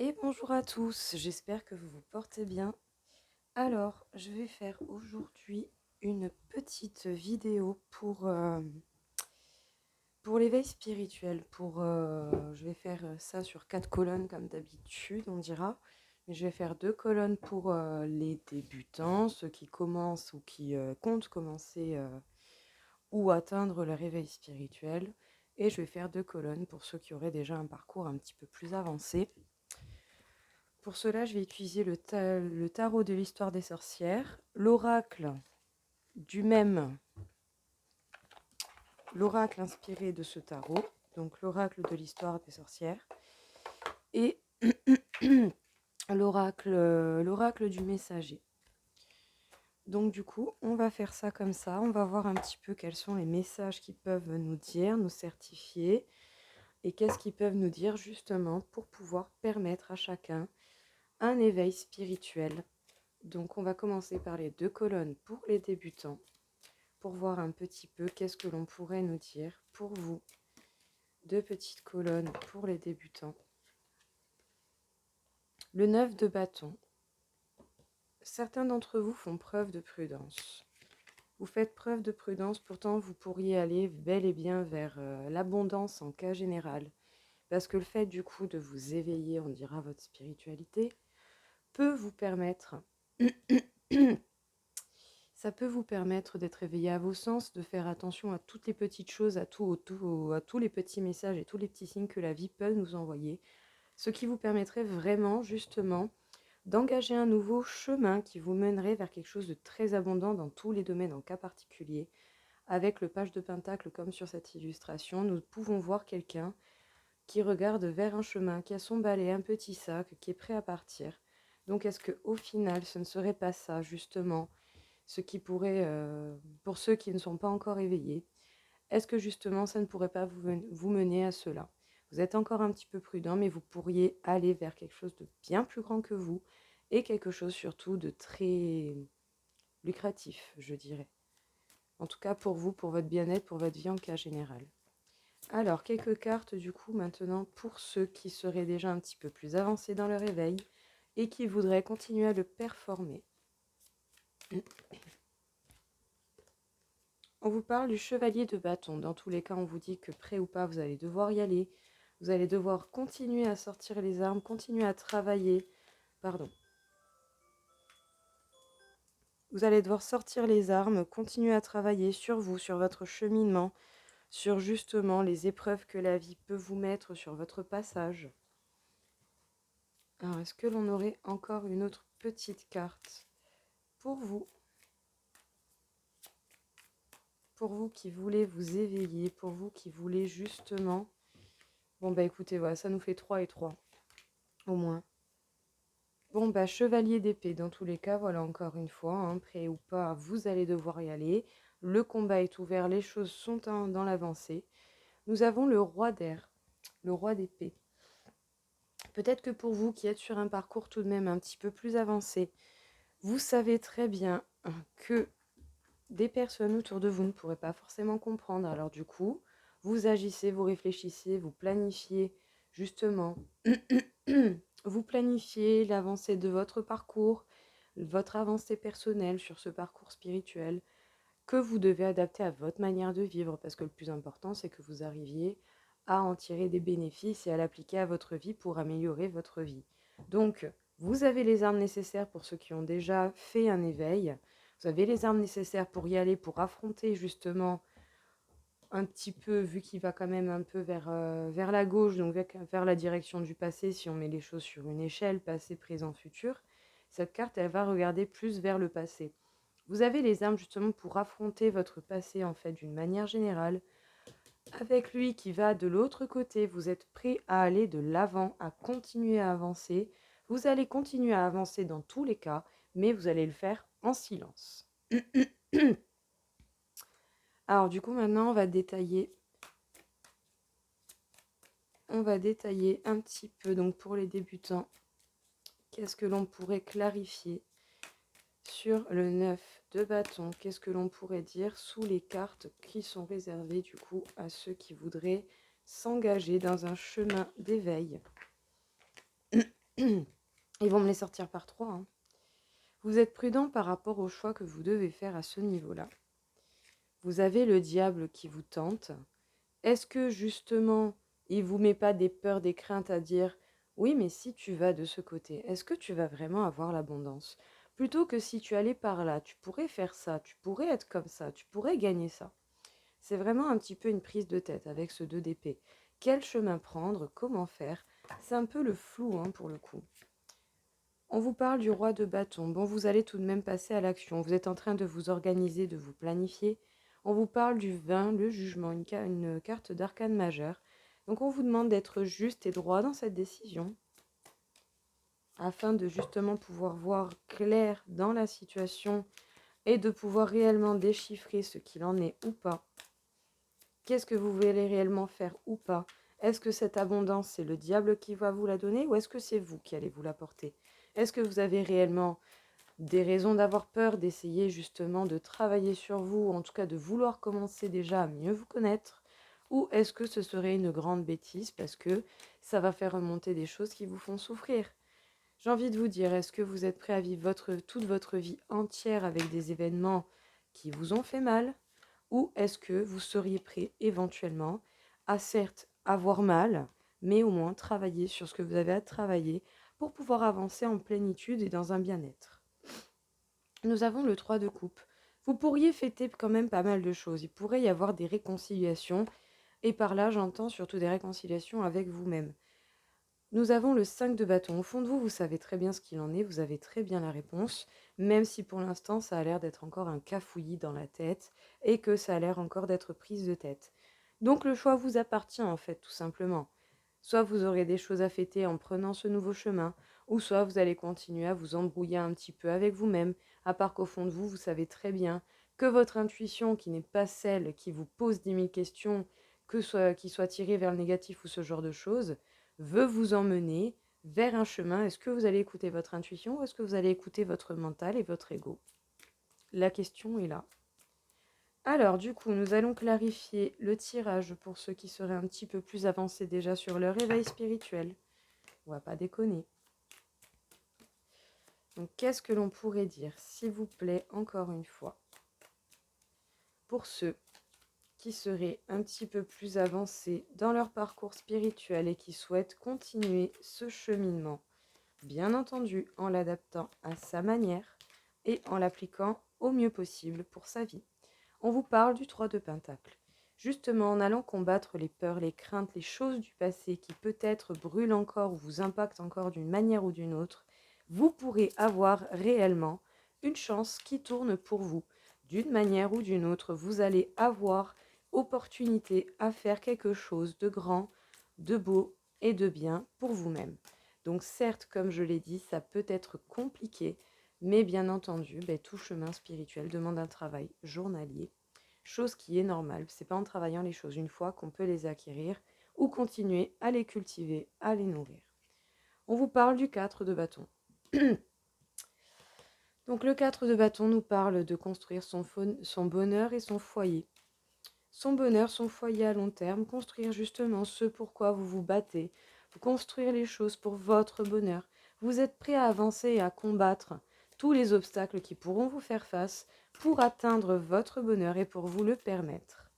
Et bonjour à tous, j'espère que vous vous portez bien. Alors, je vais faire aujourd'hui une petite vidéo pour l'éveil spirituel. Je vais faire ça sur 4 colonnes comme d'habitude, on dira. Mais je vais faire 2 colonnes pour les débutants, ceux qui commencent ou qui comptent commencer ou atteindre le réveil spirituel. Et je vais faire 2 colonnes pour ceux qui auraient déjà un parcours un petit peu plus avancé. Pour cela, je vais utiliser le tarot de l'histoire des sorcières, l'oracle du même, l'oracle inspiré de ce tarot, donc l'oracle de l'histoire des sorcières, et l'oracle du messager. Donc du coup, on va faire ça comme ça, on va voir un petit peu quels sont les messages qu'ils peuvent nous dire, nous certifier, et qu'est-ce qu'ils peuvent nous dire justement pour pouvoir permettre à chacun un éveil spirituel. Donc on va commencer par les 2 colonnes pour les débutants, pour voir un petit peu qu'est-ce que l'on pourrait nous dire pour vous. 2 petites colonnes pour les débutants. Le 9 de bâton. Certains d'entre vous font preuve de prudence. Vous faites preuve de prudence, pourtant vous pourriez aller bel et bien vers l'abondance en cas général. Parce que le fait du coup de vous éveiller, on dira votre spiritualité, peut vous permettre ça peut vous permettre d'être éveillé à vos sens, de faire attention à toutes les petites choses, à tous les petits messages et tous les petits signes que la vie peut nous envoyer. Ce qui vous permettrait vraiment, justement, d'engager un nouveau chemin qui vous mènerait vers quelque chose de très abondant dans tous les domaines en cas particulier. Avec le page de pentacle comme sur cette illustration, nous pouvons voir quelqu'un qui regarde vers un chemin, qui a son balai, un petit sac, qui est prêt à partir. Donc est-ce qu'au final, ce ne serait pas ça, justement, ce qui pourrait, pour ceux qui ne sont pas encore éveillés, est-ce que justement ça ne pourrait pas vous mener à cela? Vous êtes encore un petit peu prudent, mais vous pourriez aller vers quelque chose de bien plus grand que vous et quelque chose surtout de très lucratif, je dirais. En tout cas pour vous, pour votre bien-être, pour votre vie en cas général. Alors, quelques cartes du coup maintenant pour ceux qui seraient déjà un petit peu plus avancés dans leur éveil et qui voudraient continuer à le performer. On vous parle du chevalier de bâton. Dans tous les cas, on vous dit que prêt ou pas, vous allez devoir y aller. Vous allez devoir continuer à sortir les armes, continuer à travailler. Pardon. Vous allez devoir sortir les armes, continuer à travailler sur vous, sur votre cheminement, sur justement les épreuves que la vie peut vous mettre sur votre passage. Alors, est-ce que l'on aurait encore une autre petite carte pour vous? Pour vous qui voulez vous éveiller, pour vous qui voulez justement... Bon, bah écoutez, voilà, ça nous fait 3 et 3, au moins. Bon, bah chevalier d'épée, dans tous les cas, voilà, encore une fois, hein, prêt ou pas, vous allez devoir y aller. Le combat est ouvert, les choses sont dans l'avancée. Nous avons le roi d'air, le roi d'épée. Peut-être que pour vous qui êtes sur un parcours tout de même un petit peu plus avancé, vous savez très bien que des personnes autour de vous ne pourraient pas forcément comprendre. Alors du coup, vous agissez, vous réfléchissez, vous planifiez justement, vous planifiez l'avancée de votre parcours, votre avancée personnelle sur ce parcours spirituel que vous devez adapter à votre manière de vivre, parce que le plus important, c'est que vous arriviez à en tirer des bénéfices et à l'appliquer à votre vie pour améliorer votre vie. Donc, vous avez les armes nécessaires pour ceux qui ont déjà fait un éveil. Vous avez les armes nécessaires pour y aller, pour affronter justement un petit peu, vu qu'il va quand même un peu vers la gauche, donc vers la direction du passé, si on met les choses sur une échelle, passé, présent, futur. Cette carte, elle va regarder plus vers le passé. Vous avez les armes justement pour affronter votre passé en fait d'une manière générale. Avec lui qui va de l'autre côté, vous êtes prêt à aller de l'avant, à continuer à avancer. Vous allez continuer à avancer dans tous les cas, mais vous allez le faire en silence. Alors du coup maintenant on va détailler un petit peu, donc pour les débutants, qu'est-ce que l'on pourrait clarifier sur le 9 de bâton? Qu'est-ce que l'on pourrait dire sous les cartes qui sont réservées du coup à ceux qui voudraient s'engager dans un chemin d'éveil? Ils vont me les sortir par 3. Hein. Vous êtes prudent par rapport au choix que vous devez faire à ce niveau-là. Vous avez le diable qui vous tente. Est-ce que justement, il ne vous met pas des peurs, des craintes à dire oui, mais si tu vas de ce côté, est-ce que tu vas vraiment avoir l'abondance? Plutôt que si tu allais par là, tu pourrais faire ça, tu pourrais être comme ça, tu pourrais gagner ça. C'est vraiment un petit peu une prise de tête avec ce 2 d'épée. Quel chemin prendre? Comment faire? C'est un peu le flou hein, pour le coup. On vous parle du roi de bâton. Bon, vous allez tout de même passer à l'action. Vous êtes en train de vous organiser, de vous planifier. On vous parle du 20, le jugement, une carte d'arcane majeure. Donc on vous demande d'être juste et droit dans cette décision afin de justement pouvoir voir clair dans la situation et de pouvoir réellement déchiffrer ce qu'il en est ou pas. Qu'est-ce que vous voulez réellement faire ou pas? Est-ce que cette abondance, c'est le diable qui va vous la donner ou est-ce que c'est vous qui allez vous l'apporter? Est-ce que vous avez réellement des raisons d'avoir peur, d'essayer justement de travailler sur vous, en tout cas de vouloir commencer déjà à mieux vous connaître? Ou est-ce que ce serait une grande bêtise parce que ça va faire remonter des choses qui vous font souffrir? J'ai envie de vous dire, est-ce que vous êtes prêt à vivre toute votre vie entière avec des événements qui vous ont fait mal? Ou est-ce que vous seriez prêt éventuellement à certes avoir mal, mais au moins travailler sur ce que vous avez à travailler pour pouvoir avancer en plénitude et dans un bien-être? Nous avons le 3 de coupe. Vous pourriez fêter quand même pas mal de choses. Il pourrait y avoir des réconciliations, et par là j'entends surtout des réconciliations avec vous-même. Nous avons le 5 de bâton. Au fond de vous, vous savez très bien ce qu'il en est, vous avez très bien la réponse, même si pour l'instant ça a l'air d'être encore un cafouillis dans la tête et que ça a l'air encore d'être prise de tête. Donc le choix vous appartient en fait, tout simplement. Soit vous aurez des choses à fêter en prenant ce nouveau chemin, ou soit vous allez continuer à vous embrouiller un petit peu avec vous-même, à part qu'au fond de vous, vous savez très bien que votre intuition, qui n'est pas celle qui vous pose 10 000 questions, qui soit tirée vers le négatif ou ce genre de choses, veut vous emmener vers un chemin. Est-ce que vous allez écouter votre intuition ou est-ce que vous allez écouter votre mental et votre ego? La question est là. Alors, du coup, nous allons clarifier le tirage pour ceux qui seraient un petit peu plus avancés déjà sur leur éveil spirituel. On va pas déconner. Donc, qu'est-ce que l'on pourrait dire, s'il vous plaît, encore une fois, pour ceux qui seraient un petit peu plus avancés dans leur parcours spirituel et qui souhaitent continuer ce cheminement, bien entendu en l'adaptant à sa manière et en l'appliquant au mieux possible pour sa vie. On vous parle du 3 de Pentacle. Justement, en allant combattre les peurs, les craintes, les choses du passé qui peut-être brûlent encore ou vous impactent encore d'une manière ou d'une autre, vous pourrez avoir réellement une chance qui tourne pour vous. D'une manière ou d'une autre, vous allez avoir opportunité à faire quelque chose de grand, de beau et de bien pour vous-même. Donc certes, comme je l'ai dit, ça peut être compliqué, mais bien entendu, tout chemin spirituel demande un travail journalier, chose qui est normale. C'est pas en travaillant les choses une fois qu'on peut les acquérir ou continuer à les cultiver, à les nourrir. On vous parle du 4 de bâton. Donc le 4 de bâton nous parle de construire son bonheur et son foyer. Son bonheur, son foyer à long terme, construire justement ce pourquoi vous vous battez, construire les choses pour votre bonheur. Vous êtes prêt à avancer et à combattre tous les obstacles qui pourront vous faire face pour atteindre votre bonheur et pour vous le permettre.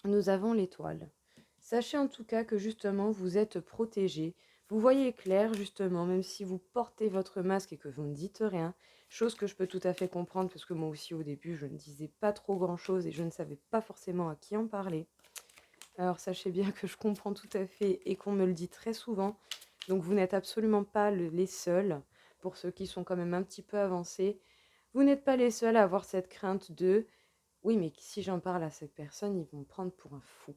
Nous avons l'étoile. Sachez en tout cas que justement vous êtes protégé. Vous voyez clair justement, même si vous portez votre masque et que vous ne dites rien, chose que je peux tout à fait comprendre parce que moi aussi au début je ne disais pas trop grand chose et je ne savais pas forcément à qui en parler. Alors sachez bien que je comprends tout à fait et qu'on me le dit très souvent. Donc vous n'êtes absolument pas les seuls, pour ceux qui sont quand même un petit peu avancés. Vous n'êtes pas les seuls à avoir cette crainte de oui, mais si j'en parle à cette personne, ils vont me prendre pour un fou.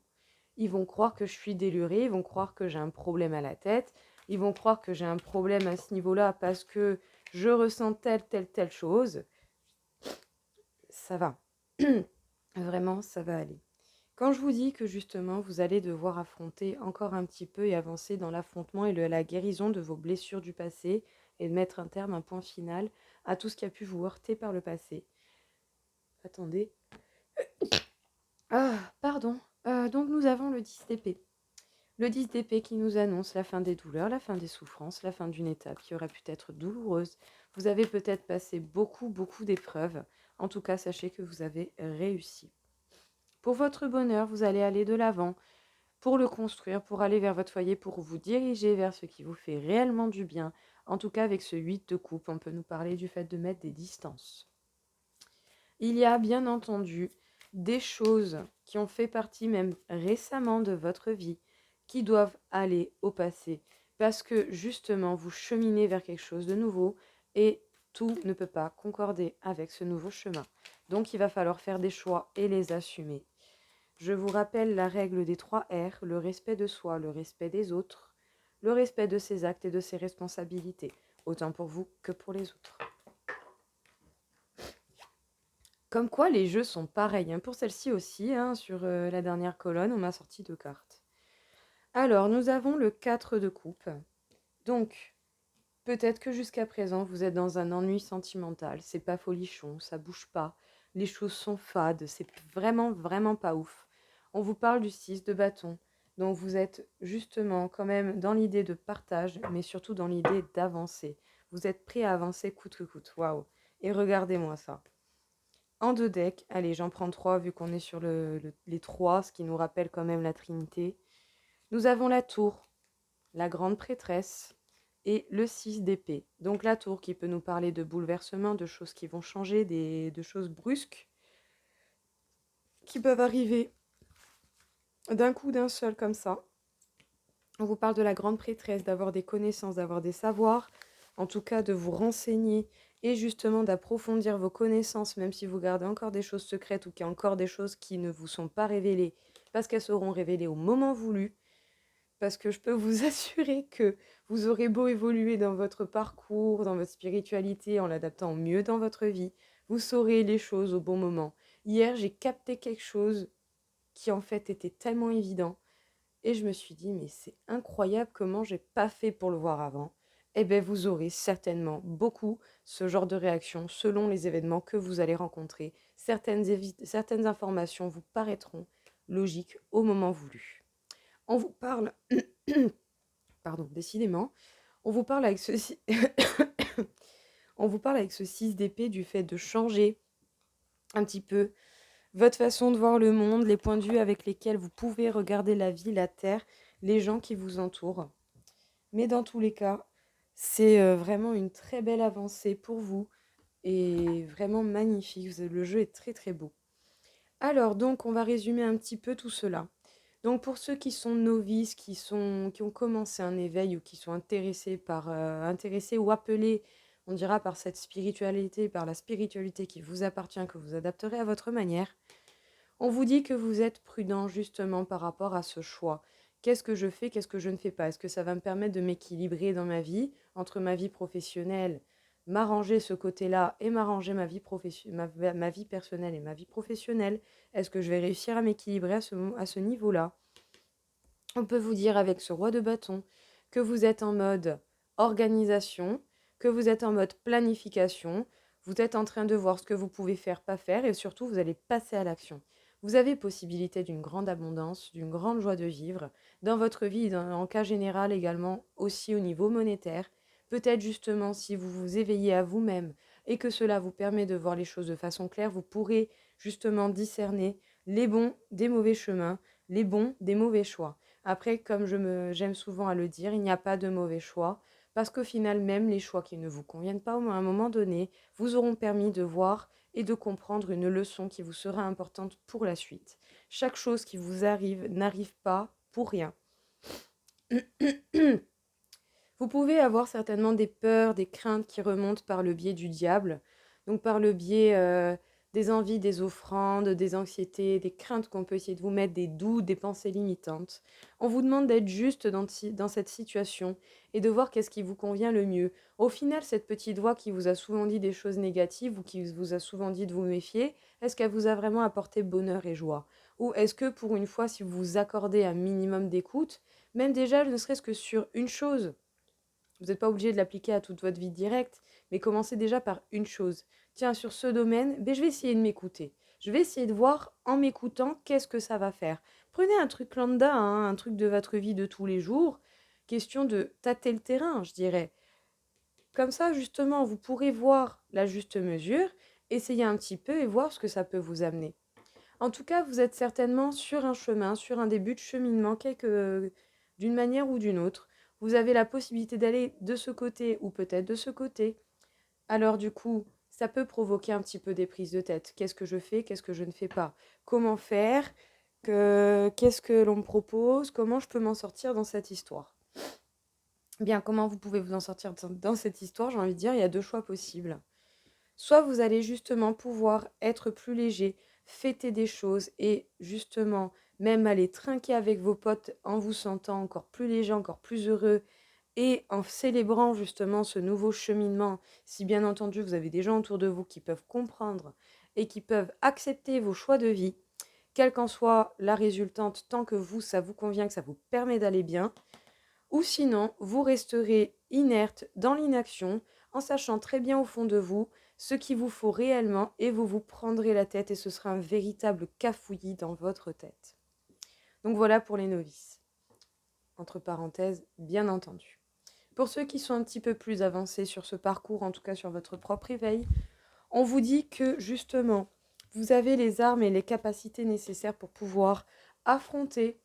Ils vont croire que je suis délurée, ils vont croire que j'ai un problème à la tête, ils vont croire que j'ai un problème à ce niveau-là parce que je ressens telle chose. Ça va. Vraiment, ça va aller. Quand je vous dis que justement, vous allez devoir affronter encore un petit peu et avancer dans l'affrontement et la guérison de vos blessures du passé et de mettre un terme, un point final à tout ce qui a pu vous heurter par le passé. Attendez. Ah, pardon. Donc nous avons le 10 d'épée. Le 10 d'épée qui nous annonce la fin des douleurs, la fin des souffrances, la fin d'une étape qui aurait pu être douloureuse. Vous avez peut-être passé beaucoup d'épreuves. En tout cas, sachez que vous avez réussi. Pour votre bonheur, vous allez aller de l'avant pour le construire, pour aller vers votre foyer, pour vous diriger vers ce qui vous fait réellement du bien. En tout cas, avec ce 8 de coupe, on peut nous parler du fait de mettre des distances. Il y a bien entendu des choses qui ont fait partie même récemment de votre vie qui doivent aller au passé parce que justement vous cheminez vers quelque chose de nouveau et tout ne peut pas concorder avec ce nouveau chemin. Donc il va falloir faire des choix et les assumer. Je vous rappelle la règle des 3 R, le respect de soi, le respect des autres, le respect de ses actes et de ses responsabilités, autant pour vous que pour les autres. Comme quoi, les jeux sont pareils. Pour celle-ci aussi, sur la dernière colonne, on m'a sorti 2 cartes. Alors, nous avons le 4 de coupe. Donc, peut-être que jusqu'à présent, vous êtes dans un ennui sentimental. C'est pas folichon, ça bouge pas. Les choses sont fades, c'est vraiment pas ouf. On vous parle du 6 de bâton. Donc, vous êtes justement quand même dans l'idée de partage, mais surtout dans l'idée d'avancer. Vous êtes prêt à avancer coûte que coûte. Waouh! Et regardez-moi ça. En 2 decks, allez, j'en prends 3 vu qu'on est sur les 3, ce qui nous rappelle quand même la Trinité. Nous avons la tour, la grande prêtresse et le 6 d'épée. Donc la tour qui peut nous parler de bouleversements, de choses qui vont changer, de choses brusques qui peuvent arriver d'un coup, d'un seul comme ça. On vous parle de la grande prêtresse, d'avoir des connaissances, d'avoir des savoirs, en tout cas de vous renseigner et justement d'approfondir vos connaissances, même si vous gardez encore des choses secrètes ou qu'il y a encore des choses qui ne vous sont pas révélées, parce qu'elles seront révélées au moment voulu. Parce que je peux vous assurer que vous aurez beau évoluer dans votre parcours, dans votre spiritualité, en l'adaptant au mieux dans votre vie, vous saurez les choses au bon moment. Hier, j'ai capté quelque chose qui en fait était tellement évident. Et je me suis dit, mais c'est incroyable comment j'ai pas fait pour le voir avant. Eh bien, vous aurez certainement beaucoup ce genre de réaction selon les événements que vous allez rencontrer. Certaines informations vous paraîtront logiques au moment voulu. On vous parle, pardon, décidément, on vous parle avec ceci, on vous parle avec ce 6 d'épée du fait de changer un petit peu votre façon de voir le monde, les points de vue avec lesquels vous pouvez regarder la vie, la terre, les gens qui vous entourent. Mais dans tous les cas, c'est vraiment une très belle avancée pour vous et vraiment magnifique. Le jeu est très beau. Alors donc, on va résumer un petit peu tout cela. Donc pour ceux qui sont novices, qui ont commencé un éveil ou qui sont intéressés ou appelés, on dira, par cette spiritualité, par la spiritualité qui vous appartient, que vous adapterez à votre manière, on vous dit que vous êtes prudent justement par rapport à ce choix. Qu'est-ce que je fais, qu'est-ce que je ne fais pas? Est-ce que ça va me permettre de m'équilibrer dans ma vie, entre ma vie professionnelle, m'arranger ce côté-là et m'arranger ma vie personnelle et ma vie professionnelle? Est-ce que je vais réussir à m'équilibrer à ce niveau-là? On peut vous dire avec ce roi de bâton que vous êtes en mode organisation, que vous êtes en mode planification, vous êtes en train de voir ce que vous pouvez faire, pas faire, et surtout vous allez passer à l'action. Vous avez possibilité d'une grande abondance, d'une grande joie de vivre, dans votre vie, en cas général également, aussi au niveau monétaire. Peut-être justement si vous vous éveillez à vous-même et que cela vous permet de voir les choses de façon claire, vous pourrez justement discerner les bons des mauvais chemins, les bons des mauvais choix. Après, comme j'aime souvent à le dire, il n'y a pas de mauvais choix, parce qu'au final, même les choix qui ne vous conviennent pas, à un moment donné, vous auront permis de voir et de comprendre une leçon qui vous sera importante pour la suite. Chaque chose qui vous arrive n'arrive pas pour rien. Vous pouvez avoir certainement des peurs, des craintes qui remontent par le biais du diable, donc par le biais des envies, des offrandes, des anxiétés, des craintes qu'on peut essayer de vous mettre, des doutes, des pensées limitantes. On vous demande d'être juste dans cette situation et de voir qu'est-ce qui vous convient le mieux. Au final, cette petite voix qui vous a souvent dit des choses négatives ou qui vous a souvent dit de vous méfier, est-ce qu'elle vous a vraiment apporté bonheur et joie? Ou est-ce que pour une fois, si vous vous accordez un minimum d'écoute, même déjà ne serait-ce que sur une chose, Vous n'êtes pas obligé de l'appliquer à toute votre vie directe, mais commencez déjà par une chose. Tiens, sur ce domaine, je vais essayer de m'écouter. Je vais essayer de voir en m'écoutant qu'est-ce que ça va faire. Prenez un truc lambda, hein, un truc de votre vie de tous les jours. Question de tâter le terrain, je dirais. Comme ça, justement, vous pourrez voir la juste mesure, essayer un petit peu et voir ce que ça peut vous amener. En tout cas, vous êtes certainement sur un chemin, sur un début de cheminement, d'une manière ou d'une autre. Vous avez la possibilité d'aller de ce côté ou peut-être de ce côté. Alors du coup, ça peut provoquer un petit peu des prises de tête. Qu'est-ce que je fais? Qu'est-ce que je ne fais pas? Comment faire? Qu'est-ce que l'on me propose? Comment je peux m'en sortir dans cette histoire? Bien, comment vous pouvez vous en sortir dans cette histoire? J'ai envie de dire, il y a deux choix possibles. Soit vous allez justement pouvoir être plus léger, fêter des choses et justement même aller trinquer avec vos potes en vous sentant encore plus léger, encore plus heureux et en célébrant justement ce nouveau cheminement. Si bien entendu vous avez des gens autour de vous qui peuvent comprendre et qui peuvent accepter vos choix de vie, quelle qu'en soit la résultante, tant que vous, ça vous convient, que ça vous permet d'aller bien, ou sinon, vous resterez inerte dans l'inaction, en sachant très bien au fond de vous ce qu'il vous faut réellement et vous vous prendrez la tête et ce sera un véritable cafouillis dans votre tête. Donc voilà pour les novices. Entre parenthèses, bien entendu. Pour ceux qui sont un petit peu plus avancés sur ce parcours, en tout cas sur votre propre éveil, on vous dit que justement, vous avez les armes et les capacités nécessaires pour pouvoir affronter,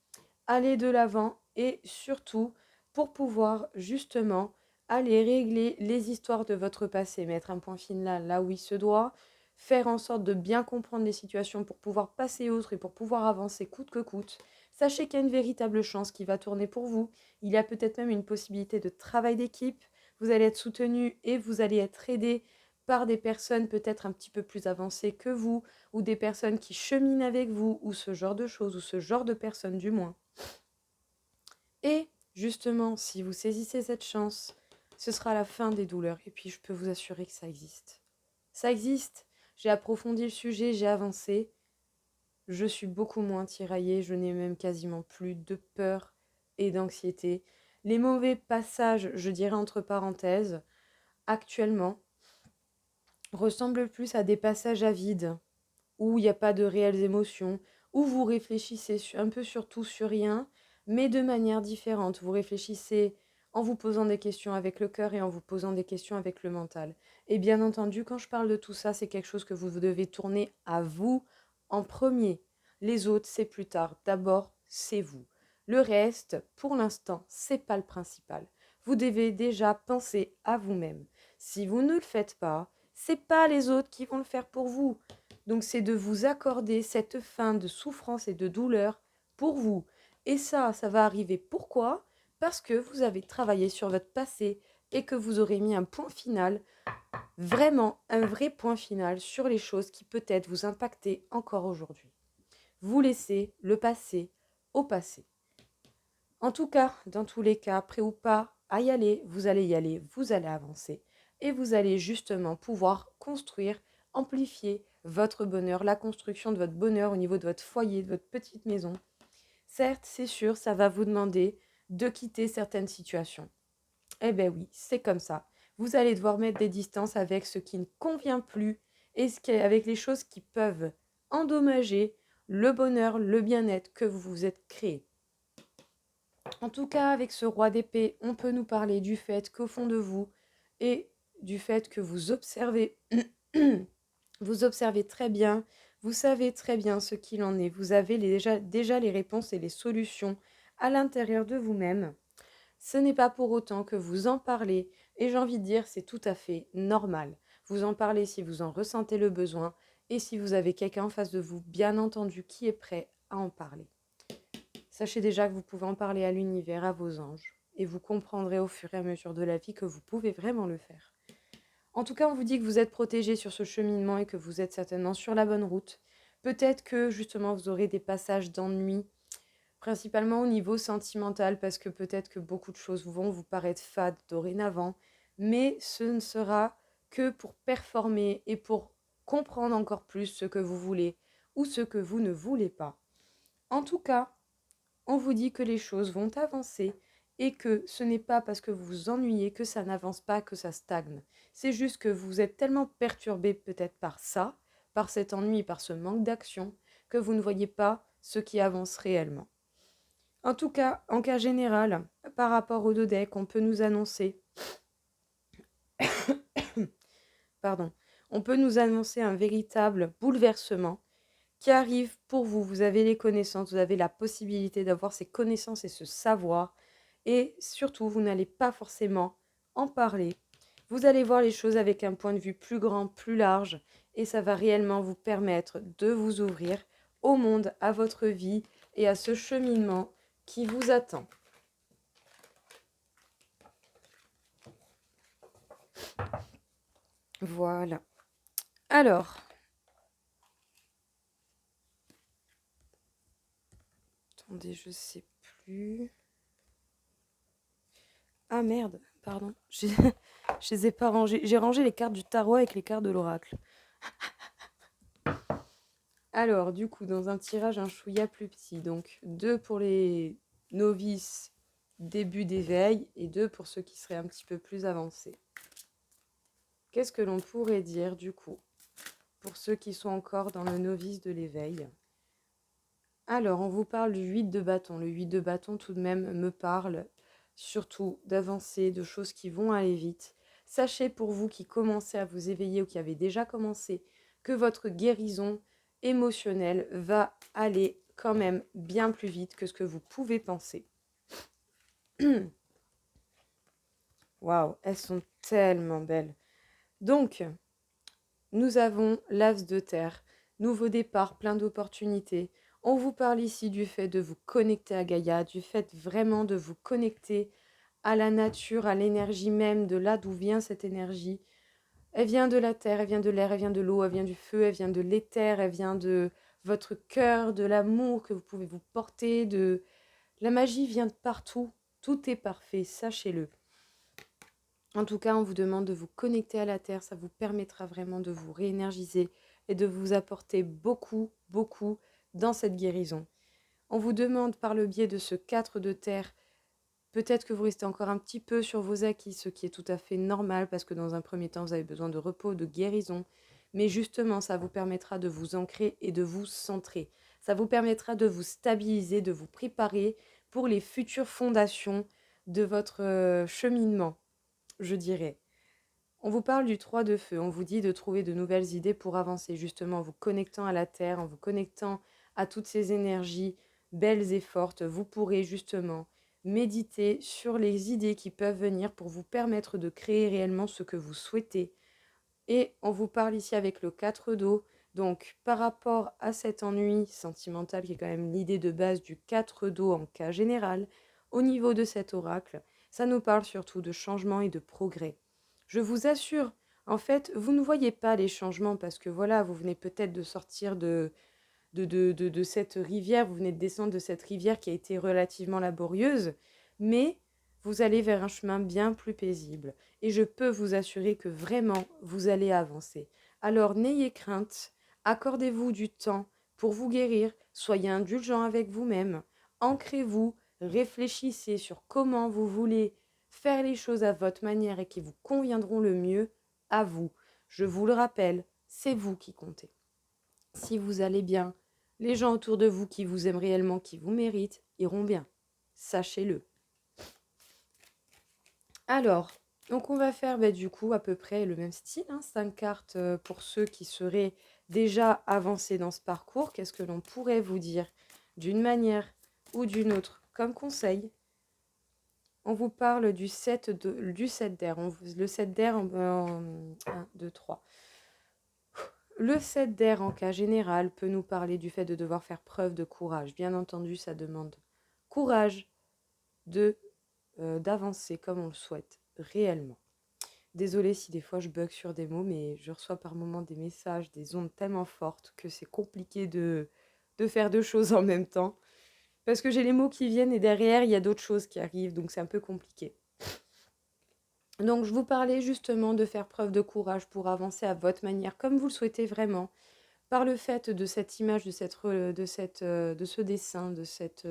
aller de l'avant et surtout pour pouvoir justement aller régler les histoires de votre passé, mettre un point final là où il se doit, faire en sorte de bien comprendre les situations pour pouvoir passer outre et pour pouvoir avancer coûte que coûte. Sachez qu'il y a une véritable chance qui va tourner pour vous. Il y a peut-être même une possibilité de travail d'équipe. Vous allez être soutenu et vous allez être aidé par des personnes peut-être un petit peu plus avancées que vous, ou des personnes qui cheminent avec vous, ou ce genre de choses, ou ce genre de personnes du moins. Et justement, si vous saisissez cette chance, ce sera la fin des douleurs. Et puis, je peux vous assurer que ça existe. Ça existe. J'ai approfondi le sujet, j'ai avancé. Je suis beaucoup moins tiraillée, je n'ai même quasiment plus de peur et d'anxiété. Les mauvais passages, je dirais entre parenthèses, actuellement, ressemblent plus à des passages à vide, où il n'y a pas de réelles émotions, où vous réfléchissez un peu sur tout, sur rien, mais de manière différente. Vous réfléchissez en vous posant des questions avec le cœur et en vous posant des questions avec le mental. Et bien entendu, quand je parle de tout ça, c'est quelque chose que vous devez tourner à vous en premier. Les autres, c'est plus tard. D'abord, c'est vous. Le reste, pour l'instant, c'est pas le principal. Vous devez déjà penser à vous-même. Si vous ne le faites pas, c'est pas les autres qui vont le faire pour vous. Donc c'est de vous accorder cette fin de souffrance et de douleur pour vous. Et ça va arriver. Pourquoi? Parce que vous avez travaillé sur votre passé et que vous aurez mis un point final, vraiment un vrai point final sur les choses qui peut-être vous impactaient encore aujourd'hui. Vous laissez le passé au passé. En tout cas, dans tous les cas, prêt ou pas à y aller, vous allez avancer et vous allez justement pouvoir construire, amplifier votre bonheur, la construction de votre bonheur au niveau de votre foyer, de votre petite maison. Certes, c'est sûr, ça va vous demander de quitter certaines situations. Eh bien oui, c'est comme ça. Vous allez devoir mettre des distances avec ce qui ne convient plus et avec les choses qui peuvent endommager le bonheur, le bien-être que vous vous êtes créé. En tout cas, avec ce roi d'épée, on peut nous parler du fait qu'au fond de vous et du fait que vous observez, vous observez très bien, vous savez très bien ce qu'il en est. Vous avez déjà les réponses et les solutions à l'intérieur de vous-même. Ce n'est pas pour autant que vous en parlez et j'ai envie de dire c'est tout à fait normal. Vous en parlez si vous en ressentez le besoin et si vous avez quelqu'un en face de vous, bien entendu, qui est prêt à en parler. Sachez déjà que vous pouvez en parler à l'univers, à vos anges, et vous comprendrez au fur et à mesure de la vie que vous pouvez vraiment le faire. En tout cas, on vous dit que vous êtes protégé sur ce cheminement et que vous êtes certainement sur la bonne route. Peut-être que justement vous aurez des passages d'ennui, principalement au niveau sentimental, parce que peut-être que beaucoup de choses vont vous paraître fades dorénavant, mais ce ne sera que pour performer et pour comprendre encore plus ce que vous voulez ou ce que vous ne voulez pas. En tout cas, on vous dit que les choses vont avancer et que ce n'est pas parce que vous vous ennuyez que ça n'avance pas, que ça stagne. C'est juste que vous êtes tellement perturbé peut-être par ça, par cet ennui, par ce manque d'action, que vous ne voyez pas ce qui avance réellement. En tout cas, en cas général, par rapport au dodeck, on peut nous annoncer, pardon, on peut nous annoncer un véritable bouleversement qui arrive pour vous. Vous avez les connaissances, vous avez la possibilité d'avoir ces connaissances et ce savoir. Et surtout, vous n'allez pas forcément en parler. Vous allez voir les choses avec un point de vue plus grand, plus large. Et ça va réellement vous permettre de vous ouvrir au monde, à votre vie et à ce cheminement qui vous attend. Voilà. Alors, attendez, je sais plus. Ah merde, pardon. Je les ai pas rangées. J'ai rangé les cartes du tarot avec les cartes de l'oracle. Alors, du coup, dans un tirage un chouïa plus petit, donc 2 pour les novices début d'éveil et 2 pour ceux qui seraient un petit peu plus avancés. Qu'est-ce que l'on pourrait dire, du coup, pour ceux qui sont encore dans le novice de l'éveil? Alors, on vous parle du 8 de bâton. Le 8 de bâton, tout de même, me parle surtout d'avancer, de choses qui vont aller vite. Sachez pour vous qui commencez à vous éveiller ou qui avez déjà commencé que votre guérison émotionnelle va aller quand même bien plus vite que ce que vous pouvez penser. Waouh, elles sont tellement belles. Donc, nous avons l'as de terre, nouveau départ, plein d'opportunités. On vous parle ici du fait de vous connecter à Gaïa, du fait vraiment de vous connecter à la nature, à l'énergie même, de là d'où vient cette énergie. Elle vient de la terre, elle vient de l'air, elle vient de l'eau, elle vient du feu, elle vient de l'éther, elle vient de votre cœur, de l'amour que vous pouvez vous porter, de la magie vient de partout. Tout est parfait, sachez-le. En tout cas, on vous demande de vous connecter à la terre, ça vous permettra vraiment de vous réénergiser et de vous apporter beaucoup, beaucoup dans cette guérison. On vous demande par le biais de ce 4 de terre, peut-être que vous restez encore un petit peu sur vos acquis, ce qui est tout à fait normal parce que dans un premier temps, vous avez besoin de repos, de guérison. Mais justement, ça vous permettra de vous ancrer et de vous centrer. Ça vous permettra de vous stabiliser, de vous préparer pour les futures fondations de votre cheminement, je dirais. On vous parle du 3 de feu, on vous dit de trouver de nouvelles idées pour avancer, justement en vous connectant à la terre, en vous connectant à toutes ces énergies belles et fortes. Vous pourrez justement méditer sur les idées qui peuvent venir pour vous permettre de créer réellement ce que vous souhaitez. Et on vous parle ici avec le 4 d'eau, donc par rapport à cet ennui sentimental qui est quand même l'idée de base du 4 d'eau en cas général, au niveau de cet oracle, ça nous parle surtout de changement et de progrès. Je vous assure, en fait, vous ne voyez pas les changements parce que voilà, vous venez peut-être de sortir de cette rivière, vous venez de descendre de cette rivière qui a été relativement laborieuse, mais vous allez vers un chemin bien plus paisible. Et je peux vous assurer que vraiment, vous allez avancer. Alors n'ayez crainte, accordez-vous du temps pour vous guérir, soyez indulgent avec vous-même, ancrez-vous, réfléchissez sur comment vous voulez faire les choses à votre manière et qui vous conviendront le mieux à vous. Je vous le rappelle, c'est vous qui comptez. Si vous allez bien, les gens autour de vous qui vous aiment réellement, qui vous méritent, iront bien. Sachez-le. Alors, donc on va faire du coup à peu près le même style, 5 cartes pour ceux qui seraient déjà avancés dans ce parcours. Qu'est-ce que l'on pourrait vous dire d'une manière ou d'une autre comme conseil? On vous parle du 7 d'air. Le 7 d'air en 1, 2, 3. Le 7 d'air en cas général peut nous parler du fait de devoir faire preuve de courage. Bien entendu, ça demande courage d'avancer comme on le souhaite réellement. Désolée si des fois je bug sur des mots, mais je reçois par moments des messages, des ondes tellement fortes que c'est compliqué de faire deux choses en même temps. Parce que j'ai les mots qui viennent et derrière, il y a d'autres choses qui arrivent, donc c'est un peu compliqué. Donc je vous parlais justement de faire preuve de courage pour avancer à votre manière, comme vous le souhaitez vraiment, par le fait de cette image, de ce dessin, de cette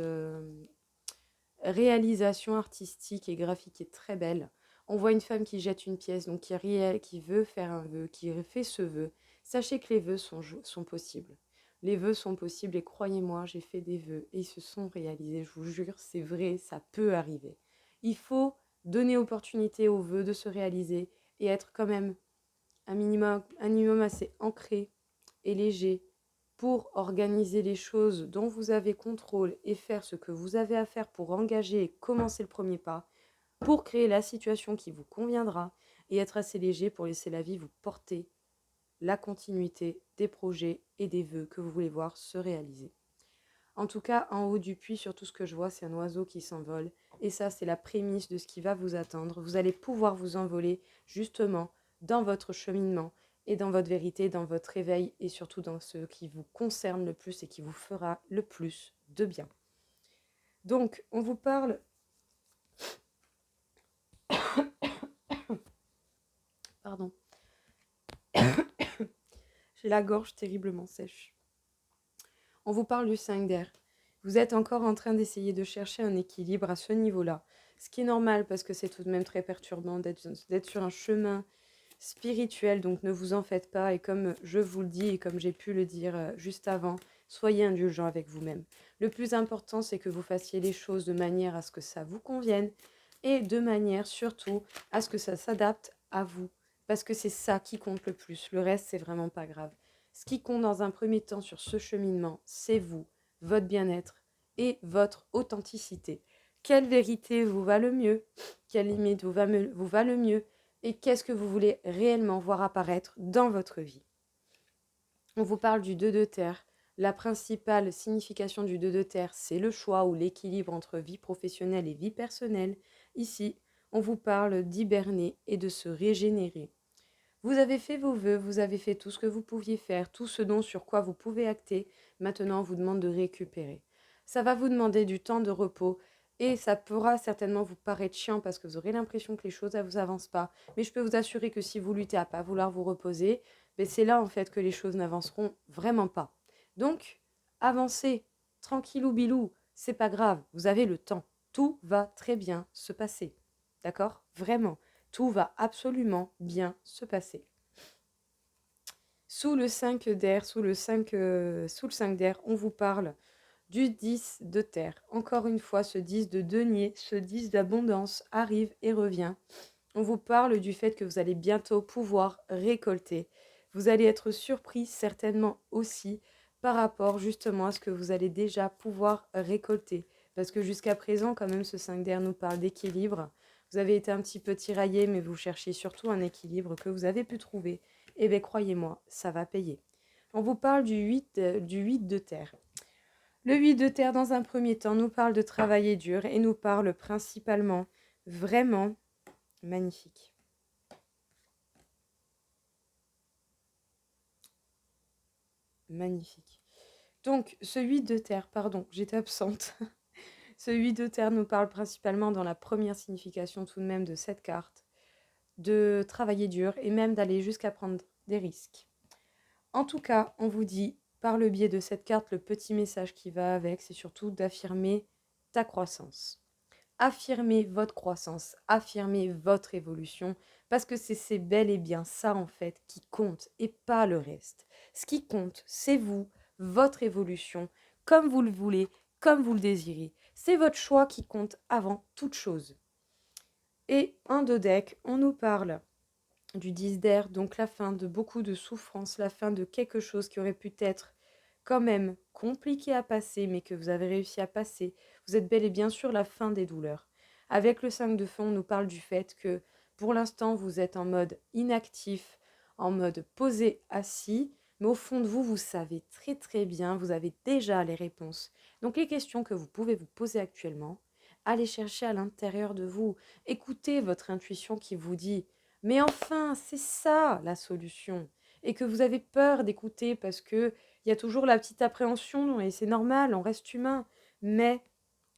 réalisation artistique et graphique est très belle. On voit une femme qui jette une pièce, donc qui veut faire un vœu, qui fait ce vœu. Sachez que les vœux sont possibles. Les vœux sont possibles et croyez-moi, j'ai fait des vœux et ils se sont réalisés. Je vous jure, c'est vrai, ça peut arriver. Il faut donner opportunité aux vœux de se réaliser et être quand même un minimum assez ancré et léger pour organiser les choses dont vous avez contrôle et faire ce que vous avez à faire pour engager et commencer le premier pas, pour créer la situation qui vous conviendra et être assez léger pour laisser la vie vous porter la continuité des projets et des vœux que vous voulez voir se réaliser. En tout cas, en haut du puits, sur tout ce que je vois, c'est un oiseau qui s'envole. Et ça, c'est la prémisse de ce qui va vous attendre. Vous allez pouvoir vous envoler justement dans votre cheminement et dans votre vérité, dans votre réveil et surtout dans ce qui vous concerne le plus et qui vous fera le plus de bien. Donc, on vous parle... Pardon. J'ai la gorge terriblement sèche. On vous parle du 5 d'air. Vous êtes encore en train d'essayer de chercher un équilibre à ce niveau-là. Ce qui est normal parce que c'est tout de même très perturbant d'être sur un chemin spirituel, donc ne vous en faites pas. Et comme je vous le dis et comme j'ai pu le dire juste avant, soyez indulgents avec vous-même. Le plus important, c'est que vous fassiez les choses de manière à ce que ça vous convienne et de manière surtout à ce que ça s'adapte à vous. Parce que c'est ça qui compte le plus. Le reste, c'est vraiment pas grave. Ce qui compte dans un premier temps sur ce cheminement, c'est vous, votre bien-être et votre authenticité. Quelle vérité vous va le mieux? Quelle limite vous va le mieux? Et qu'est-ce que vous voulez réellement voir apparaître dans votre vie? On vous parle du 2 de terre. La principale signification du 2 de terre, c'est le choix ou l'équilibre entre vie professionnelle et vie personnelle. Ici, on vous parle d'hiberner et de se régénérer. Vous avez fait vos vœux, vous avez fait tout ce que vous pouviez faire, tout ce dont sur quoi vous pouvez acter. Maintenant, on vous demande de récupérer. Ça va vous demander du temps de repos et ça pourra certainement vous paraître chiant parce que vous aurez l'impression que les choses ne vous avancent pas. Mais je peux vous assurer que si vous luttez à pas vouloir vous reposer, ben c'est là en fait que les choses n'avanceront vraiment pas. Donc, avancez, tranquillou bilou, c'est pas grave, vous avez le temps. Tout va très bien se passer. D'accord? Vraiment. Tout va absolument bien se passer. Sous le 5 d'air, sous le 5 d'air, on vous parle du 10 de terre. Encore une fois, ce 10 de denier, ce 10 d'abondance arrive et revient. On vous parle du fait que vous allez bientôt pouvoir récolter. Vous allez être surpris certainement aussi par rapport justement à ce que vous allez déjà pouvoir récolter. Parce que jusqu'à présent, quand même, ce 5 d'air nous parle d'équilibre. Vous avez été un petit peu tiraillé, mais vous cherchiez surtout un équilibre que vous avez pu trouver. Et bien, croyez-moi, ça va payer. On vous parle du 8 de terre. Le 8 de terre, dans un premier temps, nous parle de travailler dur et nous parle principalement, vraiment, magnifique. Magnifique. Donc, ce 8 de terre, pardon, j'étais absente. Ce 8 de terre nous parle principalement dans la première signification tout de même de cette carte, de travailler dur et même d'aller jusqu'à prendre des risques. En tout cas, on vous dit, par le biais de cette carte, le petit message qui va avec, c'est surtout d'affirmer ta croissance. Affirmez votre croissance, affirmez votre évolution, parce que c'est bel et bien ça en fait qui compte et pas le reste. Ce qui compte, c'est vous, votre évolution, comme vous le voulez, comme vous le désirez. C'est votre choix qui compte avant toute chose. Et en deux decks, on nous parle du 10 d'air, donc la fin de beaucoup de souffrances, la fin de quelque chose qui aurait pu être quand même compliqué à passer, mais que vous avez réussi à passer. Vous êtes bel et bien sûr la fin des douleurs. Avec le 5 de fond, on nous parle du fait que pour l'instant, vous êtes en mode inactif, en mode posé, assis, mais au fond de vous, vous savez très très bien, vous avez déjà les réponses. Donc les questions que vous pouvez vous poser actuellement, allez chercher à l'intérieur de vous. Écoutez votre intuition qui vous dit mais enfin, c'est ça la solution. Et que vous avez peur d'écouter parce que il y a toujours la petite appréhension et c'est normal, on reste humain. Mais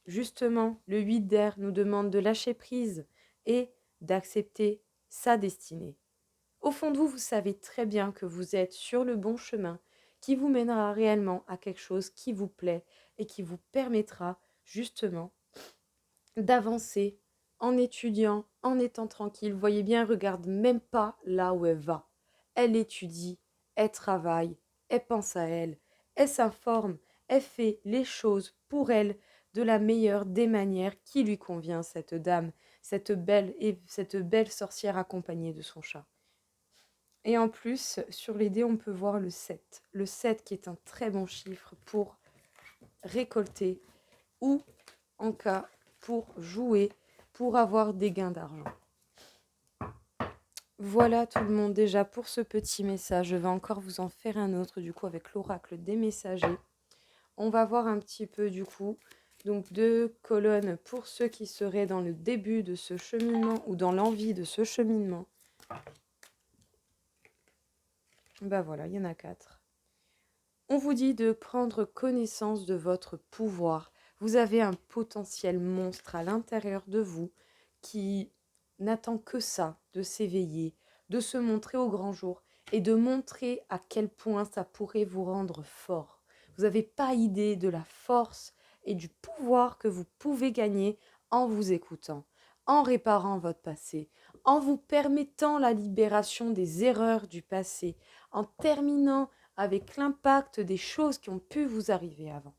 justement, le 8 d'air nous demande de lâcher prise et d'accepter sa destinée. Au fond de vous, vous savez très bien que vous êtes sur le bon chemin qui vous mènera réellement à quelque chose qui vous plaît et qui vous permettra justement d'avancer en étudiant, en étant tranquille. Vous voyez bien, elle regarde même pas là où elle va. Elle étudie, elle travaille, elle pense à elle, elle s'informe, elle fait les choses pour elle de la meilleure des manières qui lui convient, cette dame, cette belle sorcière accompagnée de son chat. Et en plus, sur les dés, on peut voir le 7. Le 7 qui est un très bon chiffre pour récolter ou en cas pour jouer, pour avoir des gains d'argent. Voilà tout le monde déjà pour ce petit message. Je vais encore vous en faire un autre du coup avec l'oracle des messagers. On va voir un petit peu du coup. Donc 2 colonnes pour ceux qui seraient dans le début de ce cheminement ou dans l'envie de ce cheminement. Ben voilà, il y en a 4. On vous dit de prendre connaissance de votre pouvoir. Vous avez un potentiel monstre à l'intérieur de vous qui n'attend que ça, de s'éveiller, de se montrer au grand jour et de montrer à quel point ça pourrait vous rendre fort. Vous n'avez pas idée de la force et du pouvoir que vous pouvez gagner en vous écoutant, en réparant votre passé, en vous permettant la libération des erreurs du passé, en terminant avec l'impact des choses qui ont pu vous arriver avant.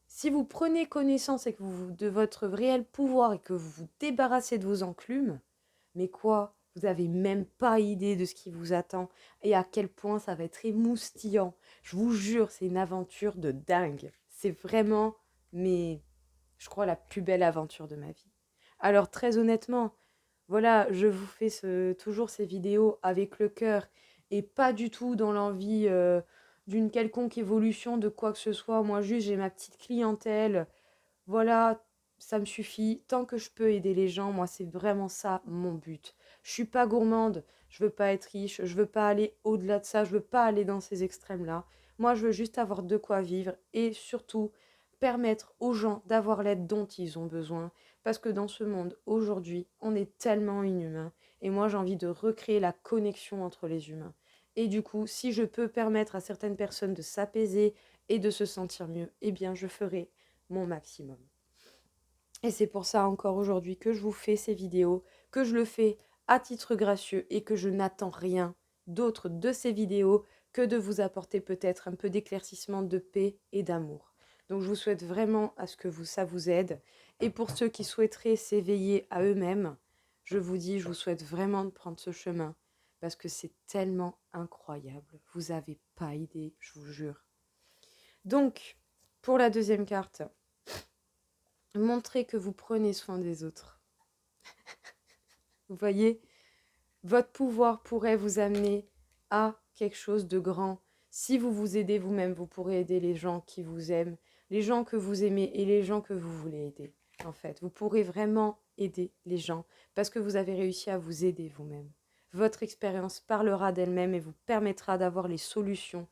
Si vous prenez connaissance et que de votre réel pouvoir et que vous vous débarrassez de vos enclumes, mais quoi, vous n'avez même pas idée de ce qui vous attend et à quel point ça va être émoustillant. Je vous jure, c'est une aventure de dingue. C'est vraiment, mais je crois, la plus belle aventure de ma vie. Alors très honnêtement, voilà, je vous fais toujours ces vidéos avec le cœur et pas du tout dans l'envie d'une quelconque évolution de quoi que ce soit. Moi, juste, j'ai ma petite clientèle. Voilà, ça me suffit. Tant que je peux aider les gens, moi, c'est vraiment ça mon but. Je suis pas gourmande, je veux pas être riche, je veux pas aller au-delà de ça, je veux pas aller dans ces extrêmes-là. Moi, je veux juste avoir de quoi vivre et surtout permettre aux gens d'avoir l'aide dont ils ont besoin. Parce que dans ce monde, aujourd'hui, on est tellement inhumain. Et moi, j'ai envie de recréer la connexion entre les humains. Et du coup, si je peux permettre à certaines personnes de s'apaiser et de se sentir mieux, eh bien, je ferai mon maximum. Et c'est pour ça encore aujourd'hui que je vous fais ces vidéos, que je le fais à titre gracieux et que je n'attends rien d'autre de ces vidéos que de vous apporter peut-être un peu d'éclaircissement, de paix et d'amour. Donc je vous souhaite vraiment à ce que ça vous aide. Et pour ceux qui souhaiteraient s'éveiller à eux-mêmes, je vous dis, je vous souhaite vraiment de prendre ce chemin parce que c'est tellement incroyable. Vous n'avez pas idée, je vous jure. Donc, pour la deuxième carte, montrez que vous prenez soin des autres. Vous voyez, votre pouvoir pourrait vous amener à quelque chose de grand. Si vous vous aidez vous-même, vous pourrez aider les gens qui vous aiment, les gens que vous aimez et les gens que vous voulez aider. En fait, vous pourrez vraiment aider les gens parce que vous avez réussi à vous aider vous-même. Votre expérience parlera d'elle-même et vous permettra d'avoir les solutions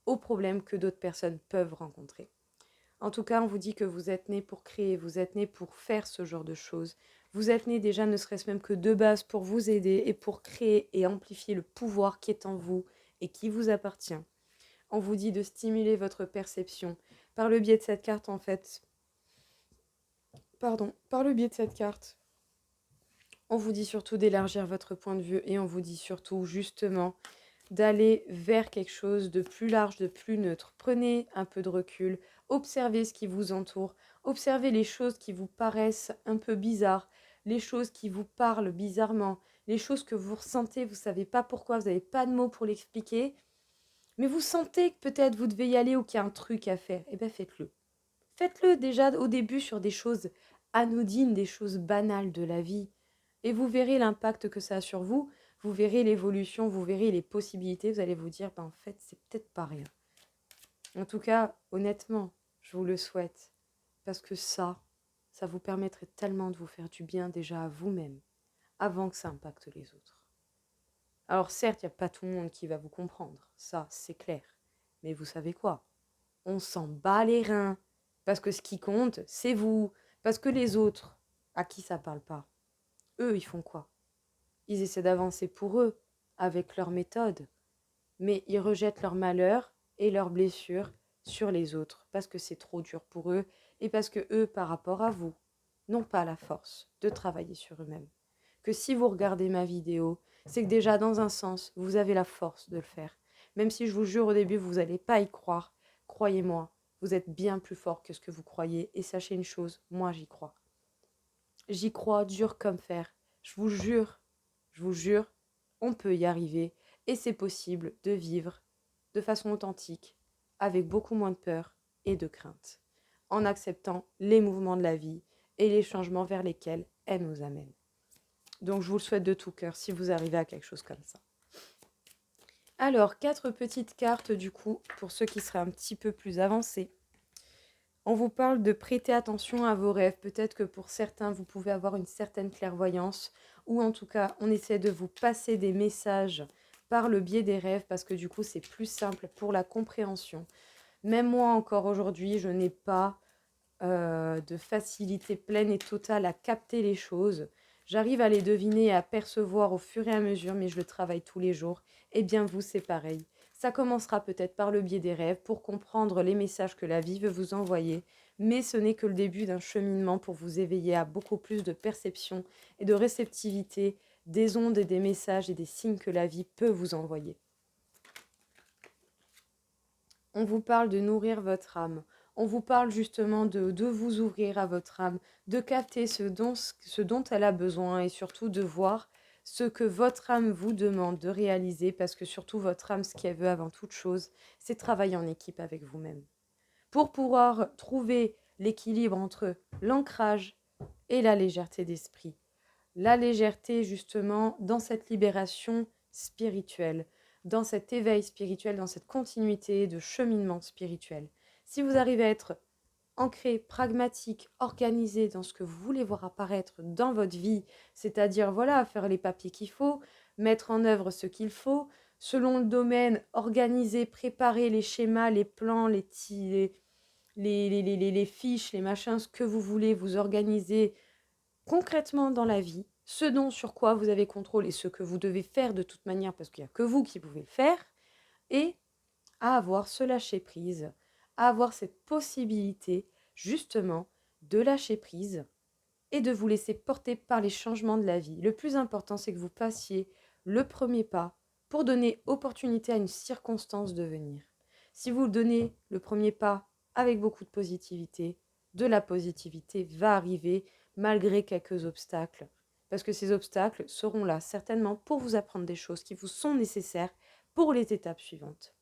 aux problèmes que d'autres personnes peuvent rencontrer. En tout cas, on vous dit que vous êtes né pour créer, vous êtes né pour faire ce genre de choses. Vous êtes né déjà, ne serait-ce même que de base, pour vous aider et pour créer et amplifier le pouvoir qui est en vous et qui vous appartient. On vous dit de stimuler votre perception par le biais de cette carte, en fait. Pardon, par le biais de cette carte. On vous dit surtout d'élargir votre point de vue et on vous dit surtout, justement, d'aller vers quelque chose de plus large, de plus neutre. Prenez un peu de recul, observez ce qui vous entoure, observez les choses qui vous paraissent un peu bizarres, les choses qui vous parlent bizarrement, les choses que vous ressentez, vous ne savez pas pourquoi, vous n'avez pas de mots pour l'expliquer, mais vous sentez que peut-être vous devez y aller ou qu'il y a un truc à faire. Eh bien faites-le. Faites-le déjà au début sur des choses anodines, des choses banales de la vie. Et vous verrez l'impact que ça a sur vous, vous verrez l'évolution, vous verrez les possibilités, vous allez vous dire, en fait, c'est peut-être pas rien. En tout cas, honnêtement, je vous le souhaite, parce que ça vous permettrait tellement de vous faire du bien déjà à vous-même, avant que ça impacte les autres. Alors certes, il n'y a pas tout le monde qui va vous comprendre, ça, c'est clair. Mais vous savez quoi? On s'en bat les reins, parce que ce qui compte, c'est vous, parce que les autres, à qui ça parle pas, eux, ils font quoi? Ils essaient d'avancer pour eux, avec leur méthode, mais ils rejettent leur malheur et leurs blessures sur les autres, parce que c'est trop dur pour eux, et parce que eux, par rapport à vous, n'ont pas la force de travailler sur eux-mêmes. Que si vous regardez ma vidéo, c'est que déjà dans un sens, vous avez la force de le faire. Même si je vous jure au début, vous n'allez pas y croire, croyez-moi, vous êtes bien plus fort que ce que vous croyez. Et sachez une chose, moi j'y crois. J'y crois dur comme fer. Je vous jure, on peut y arriver et c'est possible de vivre de façon authentique, avec beaucoup moins de peur et de crainte, en acceptant les mouvements de la vie et les changements vers lesquels elle nous amène. Donc je vous le souhaite de tout cœur si vous arrivez à quelque chose comme ça. Alors, 4 petites cartes du coup, pour ceux qui seraient un petit peu plus avancés. On vous parle de prêter attention à vos rêves. Peut-être que pour certains, vous pouvez avoir une certaine clairvoyance, ou en tout cas, on essaie de vous passer des messages par le biais des rêves, parce que du coup, c'est plus simple pour la compréhension. Même moi, encore aujourd'hui, je n'ai pas de facilité pleine et totale à capter les choses. J'arrive à les deviner et à percevoir au fur et à mesure, mais je le travaille tous les jours. Eh bien, vous, c'est pareil. Ça commencera peut-être par le biais des rêves pour comprendre les messages que la vie veut vous envoyer, mais ce n'est que le début d'un cheminement pour vous éveiller à beaucoup plus de perception et de réceptivité des ondes et des messages et des signes que la vie peut vous envoyer. On vous parle de nourrir votre âme. On vous parle justement de vous ouvrir à votre âme, de capter ce dont elle a besoin et surtout de voir ce que votre âme vous demande de réaliser parce que surtout votre âme, ce qu'elle veut avant toute chose, c'est travailler en équipe avec vous-même. Pour pouvoir trouver l'équilibre entre l'ancrage et la légèreté d'esprit. La légèreté justement dans cette libération spirituelle, dans cet éveil spirituel, dans cette continuité de cheminement spirituel. Si vous arrivez à être ancré, pragmatique, organisé dans ce que vous voulez voir apparaître dans votre vie, c'est-à-dire voilà, faire les papiers qu'il faut, mettre en œuvre ce qu'il faut, selon le domaine, organiser, préparer les schémas, les plans, les fiches, les machins, ce que vous voulez, vous organiser concrètement dans la vie, ce dont sur quoi vous avez contrôle et ce que vous devez faire de toute manière parce qu'il n'y a que vous qui pouvez le faire, et à avoir ce lâcher prise, à avoir cette possibilité justement de lâcher prise et de vous laisser porter par les changements de la vie. Le plus important, c'est que vous passiez le premier pas pour donner opportunité à une circonstance de venir. Si vous donnez le premier pas avec beaucoup de positivité, de la positivité va arriver malgré quelques obstacles. Parce que ces obstacles seront là certainement pour vous apprendre des choses qui vous sont nécessaires pour les étapes suivantes.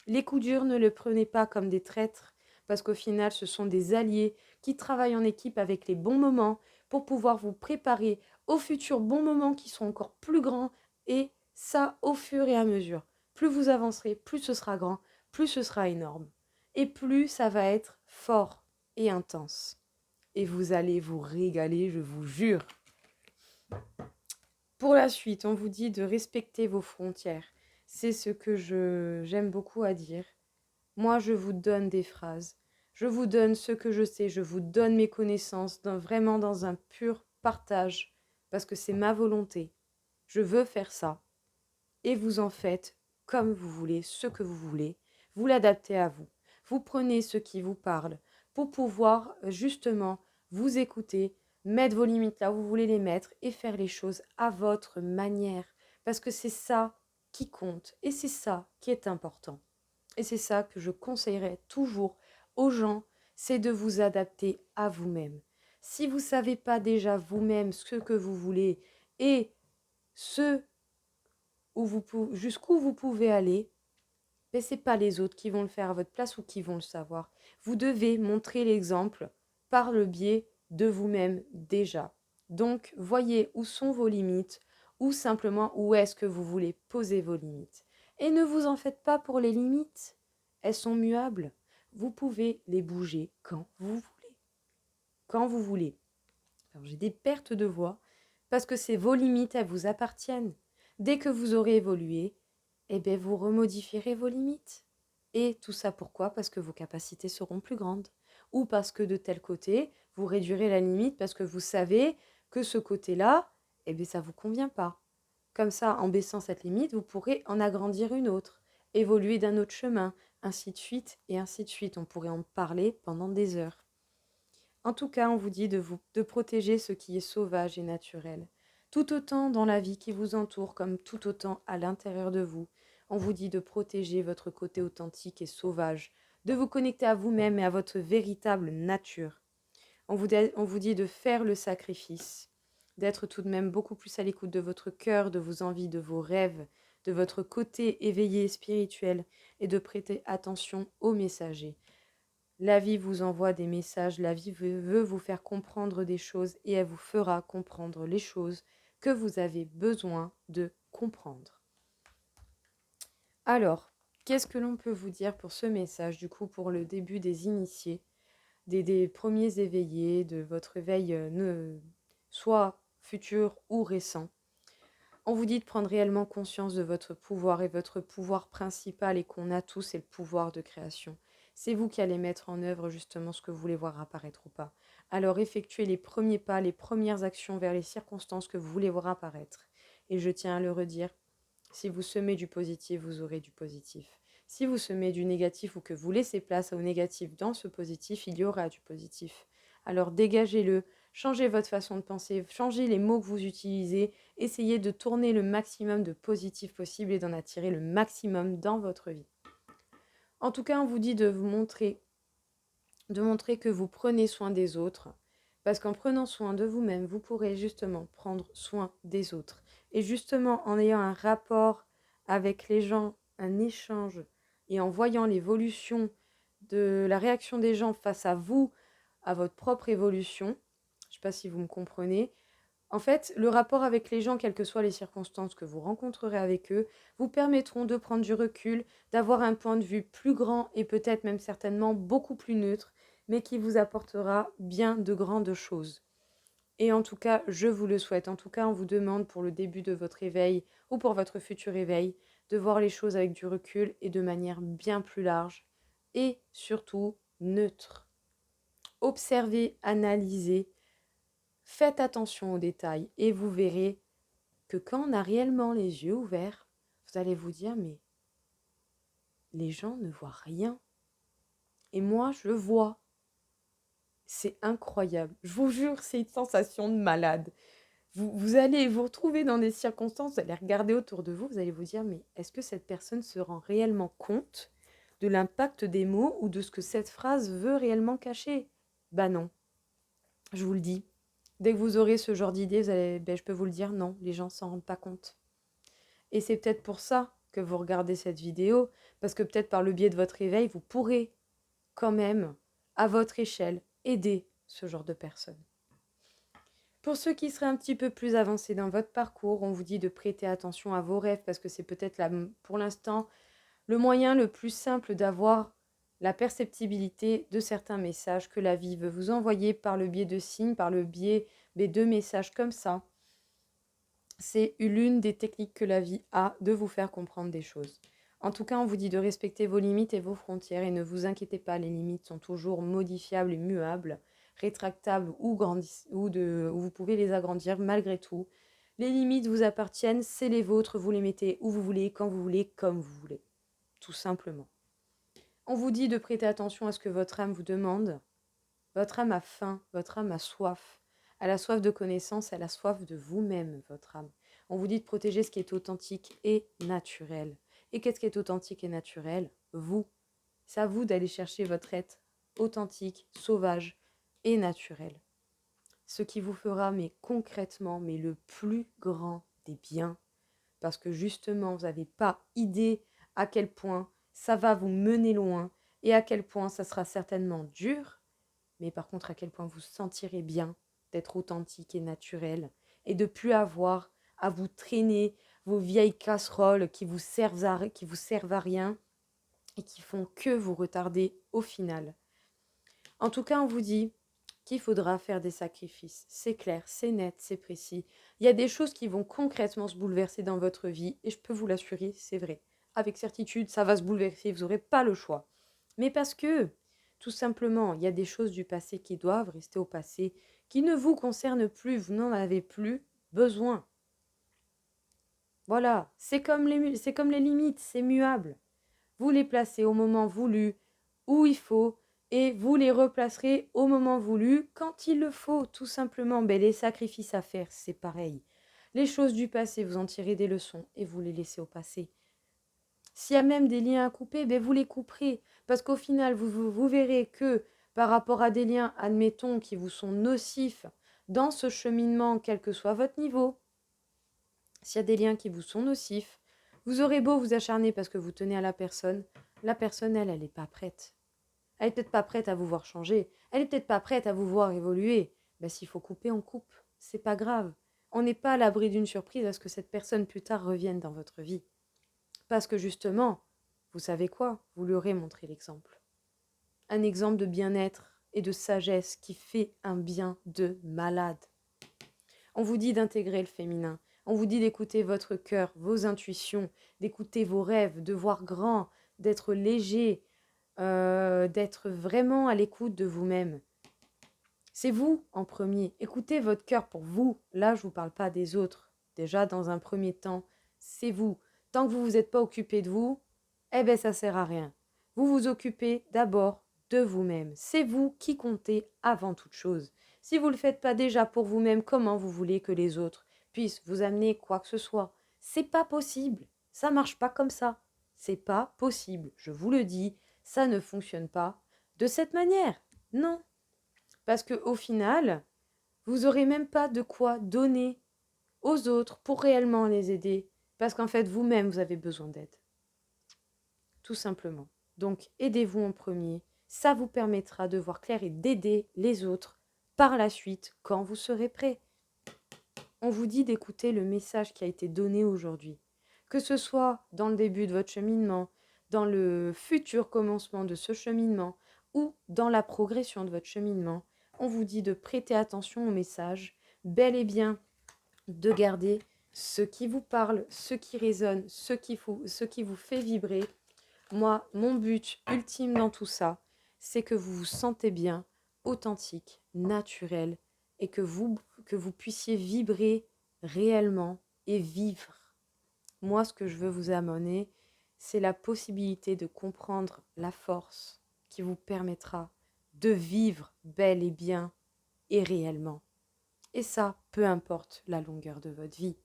Les coups durs, ne le prenez pas comme des traîtres, parce qu'au final, ce sont des alliés qui travaillent en équipe avec les bons moments pour pouvoir vous préparer aux futurs bons moments qui seront encore plus grands, et ça au fur et à mesure. Plus vous avancerez, plus ce sera grand, plus ce sera énorme, et plus ça va être fort et intense. Et vous allez vous régaler, je vous jure. Pour la suite, on vous dit de respecter vos frontières. C'est ce que j'aime beaucoup à dire. Moi, je vous donne des phrases. Je vous donne ce que je sais. Je vous donne mes connaissances, vraiment dans un pur partage. Parce que c'est ma volonté. Je veux faire ça. Et vous en faites comme vous voulez, ce que vous voulez. Vous l'adaptez à vous. Vous prenez ce qui vous parle pour pouvoir justement vous écouter, mettre vos limites là où vous voulez les mettre et faire les choses à votre manière. Parce que c'est ça qui compte et c'est ça qui est important. Et c'est ça que je conseillerais toujours aux gens, c'est de vous adapter à vous-même. Si vous ne savez pas déjà vous-même ce que vous voulez et ce jusqu'où vous pouvez aller, mais ce n'est pas les autres qui vont le faire à votre place ou qui vont le savoir. Vous devez montrer l'exemple par le biais de vous-même déjà. Donc, voyez où sont vos limites ou simplement où est-ce que vous voulez poser vos limites. Et ne vous en faites pas pour les limites. Elles sont muables. Vous pouvez les bouger quand vous voulez. Quand vous voulez. Alors, j'ai des pertes de voix parce que c'est vos limites, elles vous appartiennent. Dès que vous aurez évolué, eh bien, vous remodifierez vos limites. Et tout ça pourquoi? Parce que vos capacités seront plus grandes. Ou parce que de tel côté, vous réduirez la limite parce que vous savez que ce côté-là, eh bien, ça ne vous convient pas. Comme ça, en baissant cette limite, vous pourrez en agrandir une autre, évoluer d'un autre chemin, ainsi de suite et ainsi de suite. On pourrait en parler pendant des heures. En tout cas, on vous dit de protéger ce qui est sauvage et naturel. Tout autant dans la vie qui vous entoure comme tout autant à l'intérieur de vous. On vous dit de protéger votre côté authentique et sauvage, de vous connecter à vous-même et à votre véritable nature. On vous dit de faire le sacrifice, d'être tout de même beaucoup plus à l'écoute de votre cœur, de vos envies, de vos rêves, de votre côté éveillé et spirituel, et de prêter attention aux messagers. La vie vous envoie des messages, la vie veut vous faire comprendre des choses et elle vous fera comprendre les choses que vous avez besoin de comprendre. Alors, qu'est-ce que l'on peut vous dire pour ce message, du coup, pour le début des initiés, des premiers éveillés, de votre éveil soit futur ou récent? On vous dit de prendre réellement conscience de votre pouvoir, et votre pouvoir principal et qu'on a tous, c'est le pouvoir de création. C'est vous qui allez mettre en œuvre justement ce que vous voulez voir apparaître ou pas. Alors effectuez les premiers pas, les premières actions vers les circonstances que vous voulez voir apparaître. Et je tiens à le redire, si vous semez du positif, vous aurez du positif. Si vous semez du négatif ou que vous laissez place au négatif dans ce positif, il y aura du positif. Alors dégagez-le, changez votre façon de penser, changez les mots que vous utilisez, essayez de tourner le maximum de positif possible et d'en attirer le maximum dans votre vie. En tout cas, on vous dit de montrer que vous prenez soin des autres, parce qu'en prenant soin de vous-même, vous pourrez justement prendre soin des autres. Et justement, en ayant un rapport avec les gens, un échange, et en voyant l'évolution de la réaction des gens face à vous, à votre propre évolution, je ne sais pas si vous me comprenez, en fait, le rapport avec les gens, quelles que soient les circonstances que vous rencontrerez avec eux, vous permettront de prendre du recul, d'avoir un point de vue plus grand et peut-être même certainement beaucoup plus neutre, mais qui vous apportera bien de grandes choses. Et en tout cas, je vous le souhaite. En tout cas, on vous demande pour le début de votre éveil ou pour votre futur éveil de voir les choses avec du recul et de manière bien plus large et surtout neutre. Observez, analysez, faites attention aux détails et vous verrez que quand on a réellement les yeux ouverts, vous allez vous dire mais les gens ne voient rien. Et moi, je vois. C'est incroyable. Je vous jure, c'est une sensation de malade. Vous allez vous retrouver dans des circonstances, vous allez regarder autour de vous, vous allez vous dire mais est-ce que cette personne se rend réellement compte de l'impact des mots ou de ce que cette phrase veut réellement cacher? Bah non, je vous le dis. Dès que vous aurez ce genre d'idée, je peux vous le dire, non, les gens s'en rendent pas compte. Et c'est peut-être pour ça que vous regardez cette vidéo, parce que peut-être par le biais de votre éveil, vous pourrez quand même, à votre échelle, aider ce genre de personnes. Pour ceux qui seraient un petit peu plus avancés dans votre parcours, on vous dit de prêter attention à vos rêves, parce que c'est peut-être pour l'instant le moyen le plus simple d'avoir la perceptibilité de certains messages que la vie veut vous envoyer par le biais de signes, par le biais de messages comme ça. C'est l'une des techniques que la vie a de vous faire comprendre des choses. En tout cas, on vous dit de respecter vos limites et vos frontières et ne vous inquiétez pas, les limites sont toujours modifiables et muables, rétractables ou vous pouvez les agrandir malgré tout. Les limites vous appartiennent, c'est les vôtres, vous les mettez où vous voulez, quand vous voulez, comme vous voulez. Tout simplement. On vous dit de prêter attention à ce que votre âme vous demande. Votre âme a faim, votre âme a soif. Elle a soif de connaissance, elle a soif de vous-même, votre âme. On vous dit de protéger ce qui est authentique et naturel. Et qu'est-ce qui est authentique et naturel? Vous. C'est à vous d'aller chercher votre être authentique, sauvage et naturel. Ce qui vous fera, mais concrètement, mais le plus grand des biens. Parce que justement, vous n'avez pas idée à quel point ça va vous mener loin et à quel point ça sera certainement dur, mais par contre à quel point vous sentirez bien d'être authentique et naturel et de plus avoir à vous traîner vos vieilles casseroles qui vous servent à rien et qui font que vous retarder au final. En tout cas, on vous dit qu'il faudra faire des sacrifices. C'est clair, c'est net, c'est précis. Il y a des choses qui vont concrètement se bouleverser dans votre vie et je peux vous l'assurer, c'est vrai. Avec certitude, ça va se bouleverser, vous n'aurez pas le choix. Mais parce que, tout simplement, il y a des choses du passé qui doivent rester au passé, qui ne vous concernent plus, vous n'en avez plus besoin. Voilà, c'est comme les limites, c'est muable. Vous les placez au moment voulu, où il faut, et vous les replacerez au moment voulu, quand il le faut, tout simplement. Ben, les sacrifices à faire, c'est pareil. Les choses du passé, vous en tirez des leçons et vous les laissez au passé. S'il y a même des liens à couper, ben vous les couperez. Parce qu'au final, vous verrez que par rapport à des liens, admettons, qui vous sont nocifs dans ce cheminement, quel que soit votre niveau, s'il y a des liens qui vous sont nocifs, vous aurez beau vous acharner parce que vous tenez à la personne, elle n'est pas prête. Elle n'est peut-être pas prête à vous voir changer. Elle n'est peut-être pas prête à vous voir évoluer. Ben, s'il faut couper, on coupe. C'est pas grave. On n'est pas à l'abri d'une surprise à ce que cette personne plus tard revienne dans votre vie. Parce que justement, vous savez quoi? Vous lui aurez montré l'exemple. Un exemple de bien-être et de sagesse qui fait un bien de malade. On vous dit d'intégrer le féminin. On vous dit d'écouter votre cœur, vos intuitions, d'écouter vos rêves, de voir grand, d'être léger, d'être vraiment à l'écoute de vous-même. C'est vous en premier. Écoutez votre cœur pour vous. Là, je ne vous parle pas des autres. Déjà, dans un premier temps, c'est vous. Tant que vous ne vous êtes pas occupé de vous, eh bien, ça ne sert à rien. Vous vous occupez d'abord de vous-même. C'est vous qui comptez avant toute chose. Si vous ne le faites pas déjà pour vous-même, comment vous voulez que les autres puissent vous amener quoi que ce soit? C'est pas possible. Ça marche pas comme ça. C'est pas possible. Je vous le dis, ça ne fonctionne pas de cette manière. Non. Parce qu'au final, vous n'aurez même pas de quoi donner aux autres pour réellement les aider. Parce qu'en fait, vous-même, vous avez besoin d'aide. Tout simplement. Donc, aidez-vous en premier. Ça vous permettra de voir clair et d'aider les autres par la suite quand vous serez prêt. On vous dit d'écouter le message qui a été donné aujourd'hui. Que ce soit dans le début de votre cheminement, dans le futur commencement de ce cheminement ou dans la progression de votre cheminement, on vous dit de prêter attention au message, bel et bien de garder ce qui vous parle, ce qui résonne, ce qui vous fait vibrer. Moi, mon but ultime dans tout ça, c'est que vous vous sentez bien, authentique, naturel, et que vous puissiez vibrer réellement et vivre. Moi, ce que je veux vous amener, c'est la possibilité de comprendre la force qui vous permettra de vivre bel et bien et réellement. Et ça, peu importe la longueur de votre vie.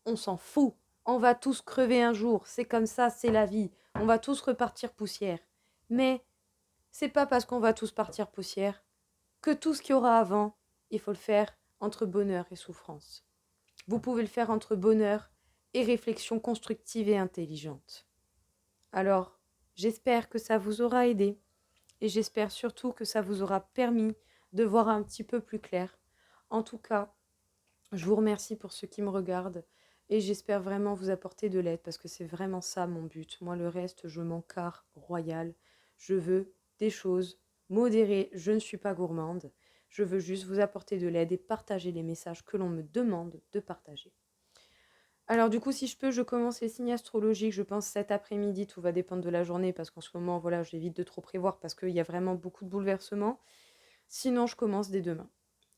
On s'en fout. On va tous crever un jour. C'est comme ça, c'est la vie. On va tous repartir poussière. Mais c'est pas parce qu'on va tous partir poussière que tout ce qu'il y aura avant, il faut le faire entre bonheur et souffrance. Vous pouvez le faire entre bonheur et réflexion constructive et intelligente. Alors, j'espère que ça vous aura aidé et j'espère surtout que ça vous aura permis de voir un petit peu plus clair. En tout cas, je vous remercie pour ceux qui me regardent et j'espère vraiment vous apporter de l'aide parce que c'est vraiment ça mon but. Moi, le reste, je m'en carre royal. Je veux des choses modérées. Je ne suis pas gourmande. Je veux juste vous apporter de l'aide et partager les messages que l'on me demande de partager. Alors du coup, si je peux, je commence les signes astrologiques, je pense cet après-midi, tout va dépendre de la journée parce qu'en ce moment, voilà, j'évite de trop prévoir parce qu'il y a vraiment beaucoup de bouleversements. Sinon, je commence dès demain.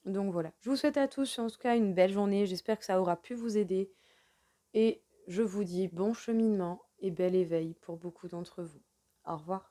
Donc voilà, je vous souhaite à tous en tout cas une belle journée, j'espère que ça aura pu vous aider et je vous dis bon cheminement et bel éveil pour beaucoup d'entre vous. Au revoir.